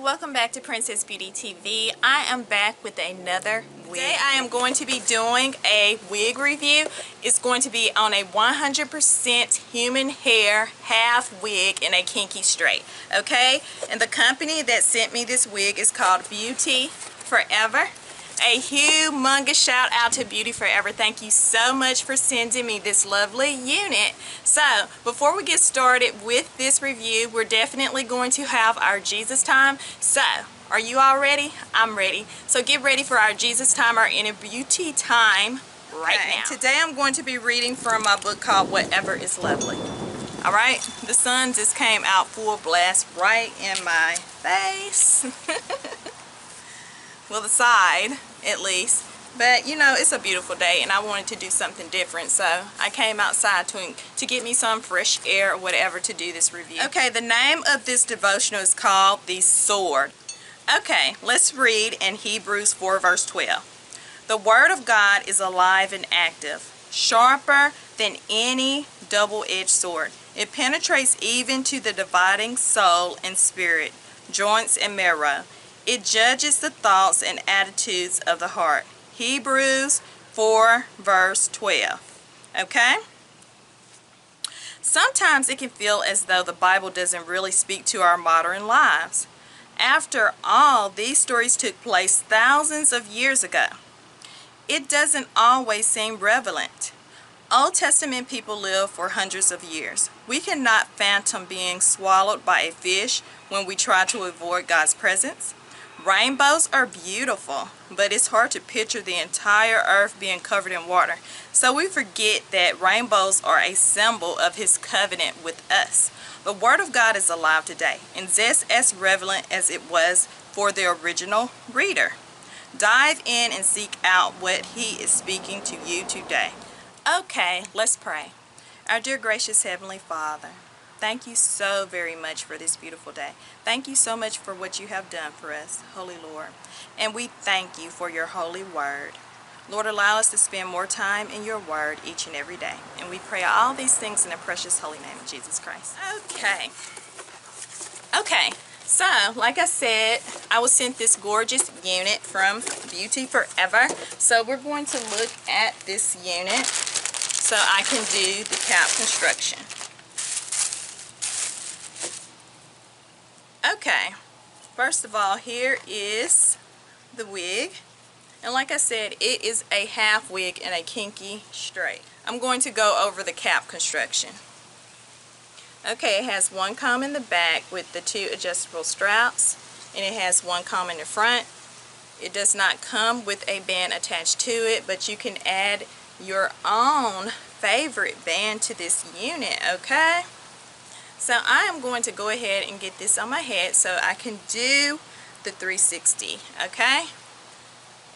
welcome back to Princess Beauty TV. I am back with another wig. Today I am going to be doing a wig review. It's going to be on a 100% human hair half wig in a kinky straight. Okay, and the company that sent me this wig is called Beauty Forever. A humongous shout out to Beauty Forever. Thank you so much for sending me this lovely unit. So before we get started with this review, we're definitely going to have our Jesus time. So are you all ready? I'm ready. So get ready for our Jesus time, our inner beauty time right now. Today I'm going to be reading from my book called Whatever is Lovely. Alright, the sun just came out full blast right in my face. Well, the side at least, but you know, it's a beautiful day and I wanted to do something different, so I came outside to get me some fresh air or whatever to do this review. Okay, the name of this devotional is called The Sword. Okay, let's read in Hebrews 4 verse 12. The word of God is alive and active, sharper than any double-edged sword. It penetrates even to the dividing soul and spirit, joints and marrow. It judges the thoughts and attitudes of the heart. Hebrews 4 verse 12. Okay? Sometimes it can feel as though the Bible doesn't really speak to our modern lives. After all, these stories took place thousands of years ago. It doesn't always seem relevant. Old Testament people lived for hundreds of years. We cannot fathom being swallowed by a fish when we try to avoid God's presence. Rainbows are beautiful, but it's hard to picture the entire earth being covered in water. So we forget that rainbows are a symbol of His covenant with us. The Word of God is alive today and just as relevant as it was for the original reader. Dive in and seek out what He is speaking to you today. Okay, let's pray. Our dear gracious Heavenly Father, thank you so very much for this beautiful day. Thank you so much for what you have done for us, Holy Lord. And we thank you for your holy word. Lord, allow us to spend more time in your word each and every day. And we pray all these things in the precious holy name of Jesus Christ. Okay, so like I said, I was sent this gorgeous unit from Beauty Forever. So we're going to look at this unit so I can do the cap construction. Okay, first of all, here is the wig, and like I said, it is a half wig and a kinky straight. I'm going to go over the cap construction. Okay, it has one comb in the back with the two adjustable straps, and it has one comb in the front. It does not come with a band attached to it, but you can add your own favorite band to this unit, okay? So I am going to go ahead and get this on my head so I can do the 360, okay?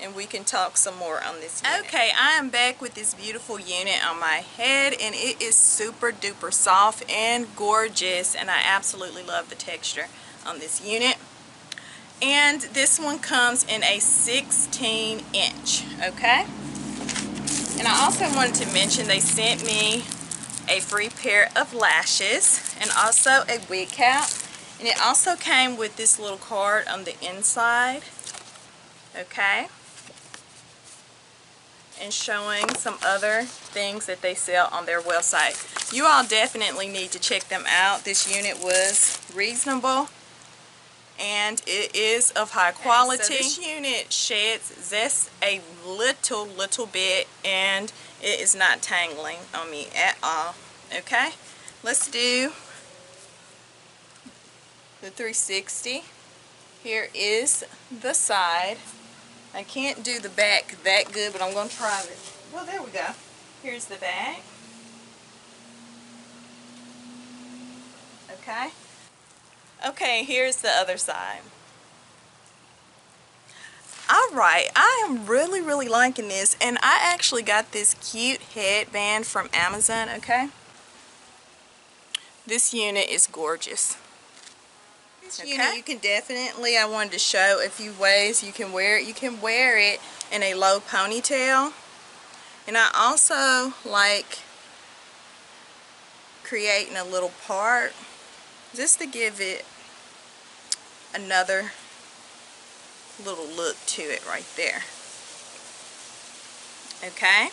And we can talk some more on this unit. Okay, I am back with this beautiful unit on my head, and it is super duper soft and gorgeous, and I absolutely love the texture on this unit. And this one comes in a 16-inch, okay? And I also wanted to mention they sent me a free pair of lashes and also a wig cap, and it also came with this little card on the inside, okay, and showing some other things that they sell on their website. You all definitely need to check them out. This unit was reasonable and it is of high quality. So this unit sheds just a little bit, and it is not tangling on me at all. Okay, let's do the 360. Here is the side. I can't do the back that good, but I'm going to try it. Well, there we go. Here's the back. Okay. Okay, here's the other side. Alright, I am really liking this, and I actually got this cute headband from Amazon, okay? This unit is gorgeous. This unit you can definitely, I wanted to show a few ways you can wear it. You can wear it in a low ponytail, and I also like creating a little part just to give it another little look to it right there. Okay,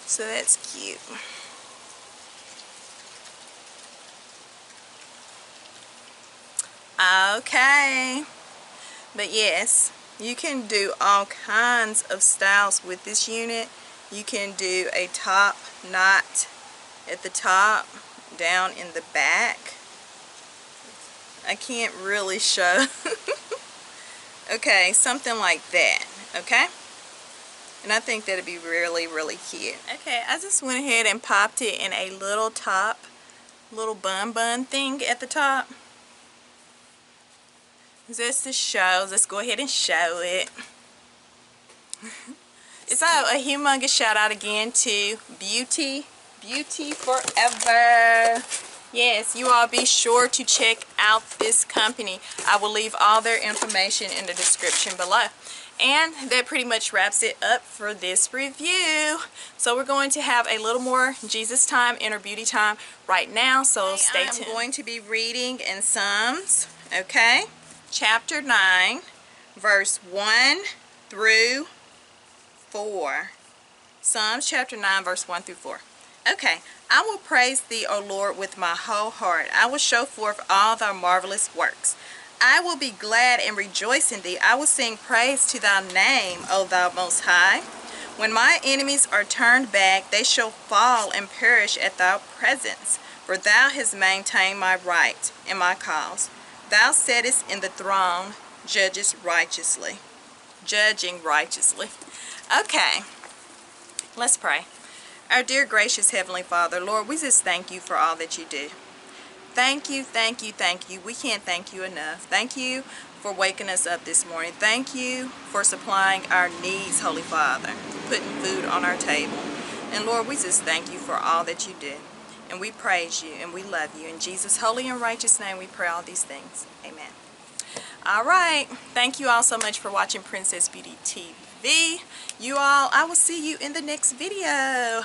so that's cute. Okay, but yes, you can do all kinds of styles with this unit. You can do a top knot at the top, down in the back. I can't really show. Okay, something like that. Okay, and I think that'd be really, really cute. Okay, I just went ahead and popped it in a little top, little bun thing at the top. Just to show, let's go ahead and show it. So a humongous shout out again to Beauty Forever. Yes, you all be sure to check out this company. I will leave all their information in the description below. And that pretty much wraps it up for this review. So we're going to have a little more Jesus time, inner beauty time right now, so stay tuned. I'm going to be reading in Psalms, okay? Chapter 9, verse 1 through 4. Psalms chapter 9, verse 1 through 4. Okay, I will praise thee, O Lord, with my whole heart. I will show forth all thy marvelous works. I will be glad and rejoice in thee. I will sing praise to thy name, O thou most high. When my enemies are turned back, they shall fall and perish at thy presence. For thou hast maintained my right and my cause. Thou sittest in the throne, judging righteously. Okay, let's pray. Our dear gracious Heavenly Father, Lord, we just thank you for all that you do. Thank you, thank you, thank you. We can't thank you enough. Thank you for waking us up this morning. Thank you for supplying our needs, Holy Father, putting food on our table. And Lord, we just thank you for all that you do. And we praise you and we love you. In Jesus' holy and righteous name, we pray all these things. Amen. All right. Thank you all so much for watching Princess Beauty TV. You all, I will see you in the next video.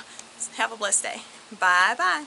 Have a blessed day. Bye-bye.